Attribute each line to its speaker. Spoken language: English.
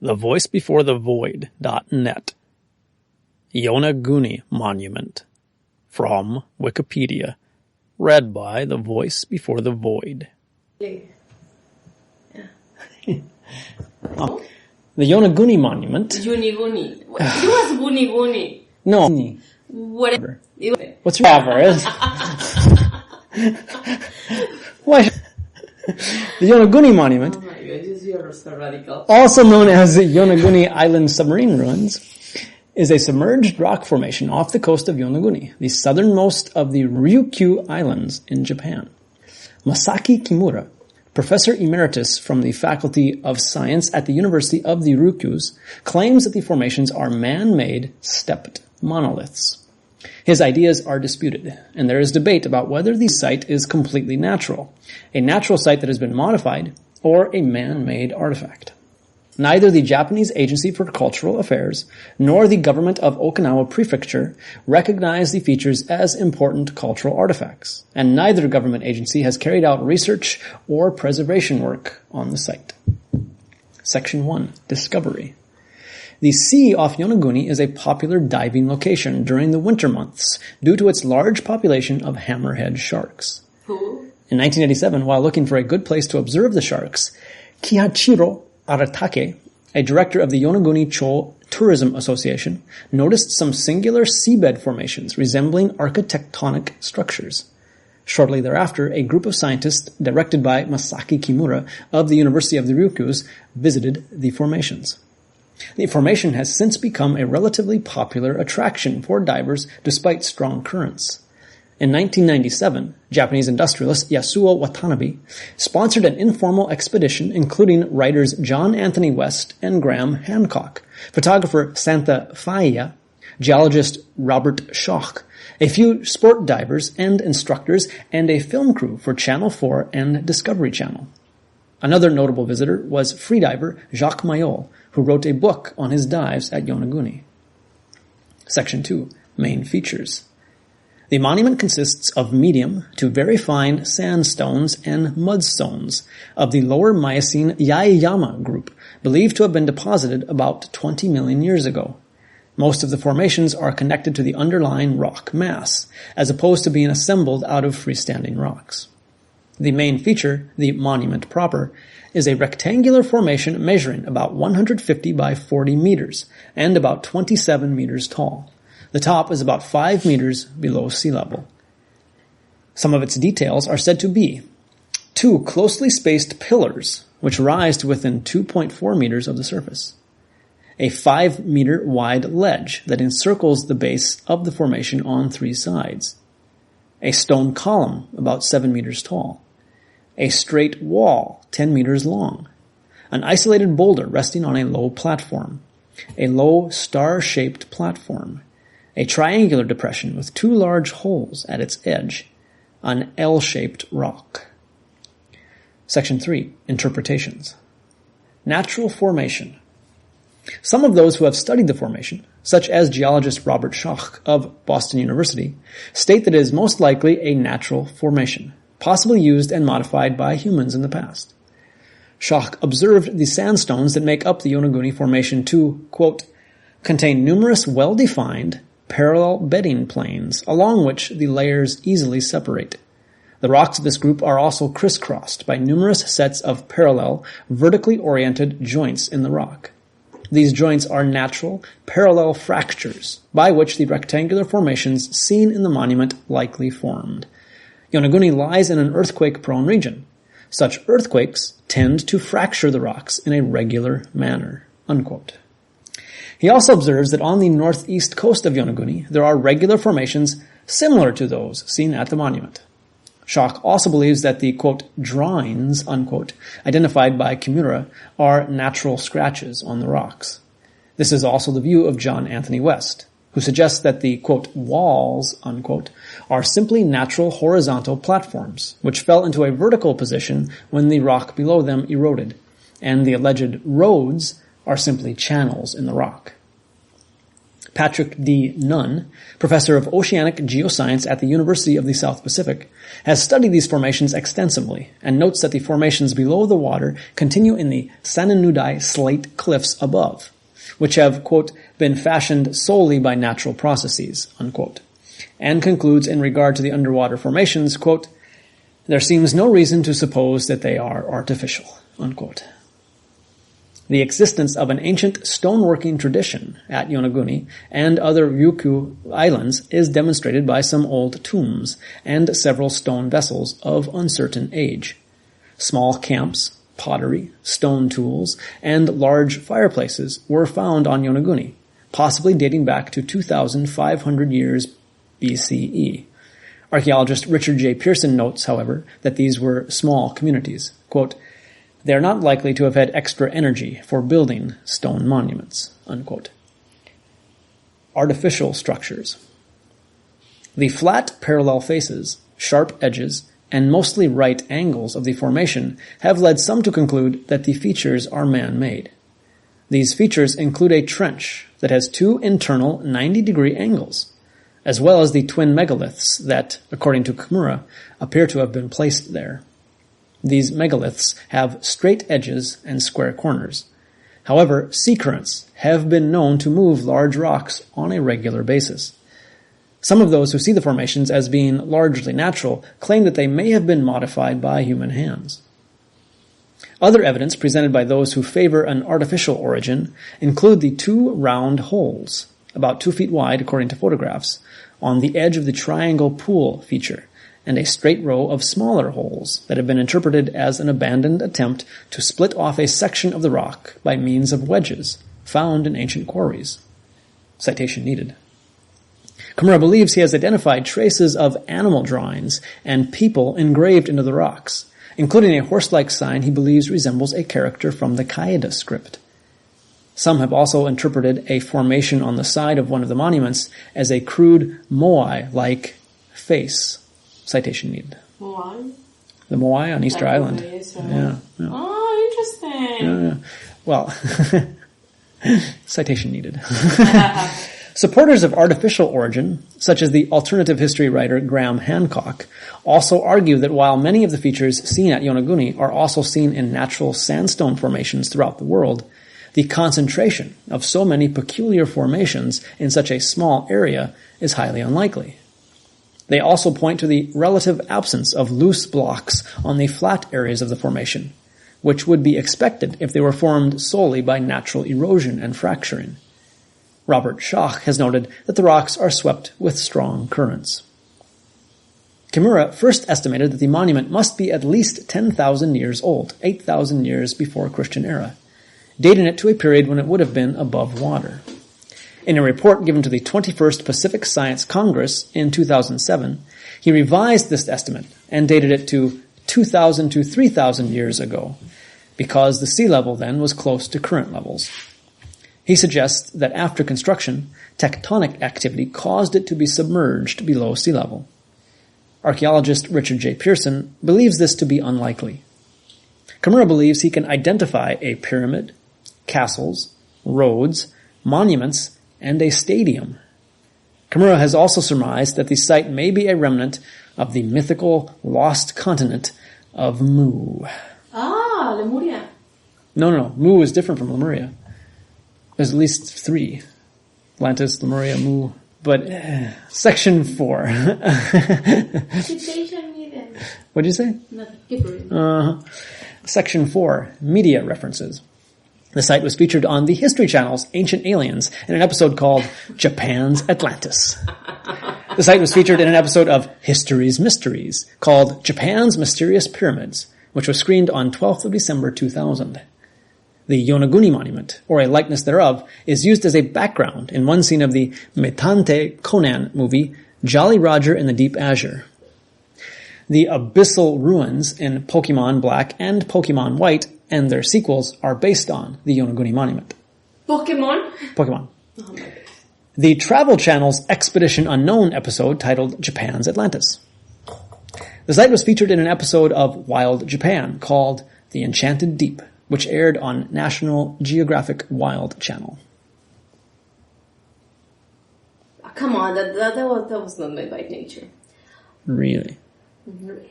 Speaker 1: thevoicebeforethevoid.net. Yonaguni Monument. From Wikipedia. Read by The Voice Before the Void.
Speaker 2: Yeah.
Speaker 1: Oh. The Yonaguni Monument.
Speaker 2: Yonaguni. It was Guni.
Speaker 1: No.
Speaker 2: Whatever.
Speaker 1: What's whatever? What? The Yonaguni Monument.
Speaker 2: Oh my god, you're so radical.
Speaker 1: Also known as the Yonaguni Island Submarine Ruins, is a submerged rock formation off the coast of Yonaguni, the southernmost of the Ryukyu Islands in Japan. Masaki Kimura, professor emeritus from the Faculty of Science at the University of the Ryukyus, claims that the formations are man-made, stepped monoliths. His ideas are disputed, and there is debate about whether the site is completely natural, a natural site that has been modified, or a man-made artifact. Neither the Japanese Agency for Cultural Affairs nor the government of Okinawa Prefecture recognize the features as important cultural artifacts, and neither government agency has carried out research or preservation work on the site. Section 1. Discovery. The sea off Yonaguni is a popular diving location during the winter months due to its large population of hammerhead sharks.
Speaker 2: Who?
Speaker 1: In 1987, while looking for a good place to observe the sharks, Kihachiro Aratake, a director of the Yonaguni Cho Tourism Association, noticed some singular seabed formations resembling architectonic structures. Shortly thereafter, a group of scientists directed by Masaki Kimura of the University of the Ryukyus visited the formations. The formation has since become a relatively popular attraction for divers despite strong currents. In 1997, Japanese industrialist Yasuo Watanabe sponsored an informal expedition including writers John Anthony West and Graham Hancock, photographer Santa Faia, geologist Robert Schoch, a few sport divers and instructors, and a film crew for Channel 4 and Discovery Channel. Another notable visitor was freediver Jacques Mayol, who wrote a book on his dives at Yonaguni. Section 2. Main features. The monument consists of medium to very fine sandstones and mudstones of the lower Miocene Yaeyama group, believed to have been deposited about 20 million years ago. Most of the formations are connected to the underlying rock mass, as opposed to being assembled out of freestanding rocks. The main feature, the monument proper, is a rectangular formation measuring about 150 by 40 meters and about 27 meters tall. The top is about 5 meters below sea level. Some of its details are said to be 2 closely spaced pillars, which rise to within 2.4 meters of the surface, a 5-meter wide ledge that encircles the base of the formation on 3 sides, a stone column about 7 meters tall, a straight wall 10 meters long, an isolated boulder resting on a low platform, a low star-shaped platform, a triangular depression with 2 large holes at its edge, an L-shaped rock. Section 3. Interpretations. Natural formation. Some of those who have studied the formation, such as geologist Robert Schoch of Boston University, state that it is most likely a natural formation, possibly used and modified by humans in the past. Schoch observed the sandstones that make up the Yonaguni Formation to, quote, contain numerous well-defined, parallel bedding planes along which the layers easily separate. The rocks of this group are also crisscrossed by numerous sets of parallel, vertically oriented joints in the rock. These joints are natural, parallel fractures by which the rectangular formations seen in the monument likely formed. Yonaguni lies in an earthquake-prone region. Such earthquakes tend to fracture the rocks in a regular manner. Unquote. He also observes that on the northeast coast of Yonaguni, there are regular formations similar to those seen at the monument. Schoch also believes that the, quote, drawings, unquote, identified by Kimura are natural scratches on the rocks. This is also the view of John Anthony West, who suggests that the, quote, walls, unquote, are simply natural horizontal platforms, which fell into a vertical position when the rock below them eroded, and the alleged roads are simply channels in the rock. Patrick D. Nunn, professor of oceanic geoscience at the University of the South Pacific, has studied these formations extensively and notes that the formations below the water continue in the Sananudai slate cliffs above, which have, quote, been fashioned solely by natural processes, unquote, and concludes in regard to the underwater formations, quote, there seems no reason to suppose that they are artificial, unquote. The existence of an ancient stoneworking tradition at Yonaguni and other Ryukyu islands is demonstrated by some old tombs and several stone vessels of uncertain age. Small camps, pottery, stone tools, and large fireplaces were found on Yonaguni, possibly dating back to 2,500 years BCE. Archaeologist Richard J. Pearson notes, however, that these were small communities. Quote, they are not likely to have had extra energy for building stone monuments, unquote. Artificial structures. The flat parallel faces, sharp edges, and mostly right angles of the formation have led some to conclude that the features are man-made. These features include a trench that has two internal 90-degree angles, as well as the twin megaliths that, according to Kimura, appear to have been placed there. These megaliths have straight edges and square corners. However, sea currents have been known to move large rocks on a regular basis. Some of those who see the formations as being largely natural claim that they may have been modified by human hands. Other evidence presented by those who favor an artificial origin include the two round holes, about 2 feet wide according to photographs, on the edge of the triangle pool feature, and a straight row of smaller holes that have been interpreted as an abandoned attempt to split off a section of the rock by means of wedges found in ancient quarries. Citation needed. Kimura believes he has identified traces of animal drawings and people engraved into the rocks, including a horse-like sign he believes resembles a character from the Qaeda script. Some have also interpreted a formation on the side of one of the monuments as a crude moai-like face. Citation needed.
Speaker 2: Moai?
Speaker 1: The Moai on Easter Island.
Speaker 2: Yeah. Oh, interesting.
Speaker 1: Well, citation needed. Supporters of artificial origin, such as the alternative history writer Graham Hancock, also argue that while many of the features seen at Yonaguni are also seen in natural sandstone formations throughout the world, the concentration of so many peculiar formations in such a small area is highly unlikely. They also point to the relative absence of loose blocks on the flat areas of the formation, which would be expected if they were formed solely by natural erosion and fracturing. Robert Schoch has noted that the rocks are swept with strong currents. Kimura first estimated that the monument must be at least 10,000 years old, 8,000 years before Christian era, dating it to a period when it would have been above water. In a report given to the 21st Pacific Science Congress in 2007, he revised this estimate and dated it to 2,000 to 3,000 years ago, because the sea level then was close to current levels. He suggests that after construction, tectonic activity caused it to be submerged below sea level. Archaeologist Richard J. Pearson believes this to be unlikely. Kimura believes he can identify a pyramid, castles, roads, monuments, and a stadium. Kimura has also surmised that the site may be a remnant of the mythical lost continent of Mu.
Speaker 2: Ah, Lemuria.
Speaker 1: No. Mu is different from Lemuria. There's at least 3. Atlantis, Lemuria, Mu. But, Section 4.
Speaker 2: Citation needed.
Speaker 1: What'd you say?
Speaker 2: Nothing. Keep reading.
Speaker 1: Section 4. Media references. The site was featured on the History Channel's Ancient Aliens in an episode called Japan's Atlantis. The site was featured in an episode of History's Mysteries called Japan's Mysterious Pyramids, which was screened on 12th of December 2000. The Yonaguni monument, or a likeness thereof, is used as a background in one scene of the Metante Conan movie Jolly Roger in the Deep Azure. The abyssal ruins in Pokemon Black and Pokemon White and their sequels are based on the Yonaguni monument.
Speaker 2: Pokemon?
Speaker 1: Pokemon.
Speaker 2: Oh my God.
Speaker 1: The Travel Channel's Expedition Unknown episode titled Japan's Atlantis. The site was featured in an episode of Wild Japan called The Enchanted Deep, which aired on National Geographic Wild Channel.
Speaker 2: Come on, that was not made by nature.
Speaker 1: Really?
Speaker 2: Really.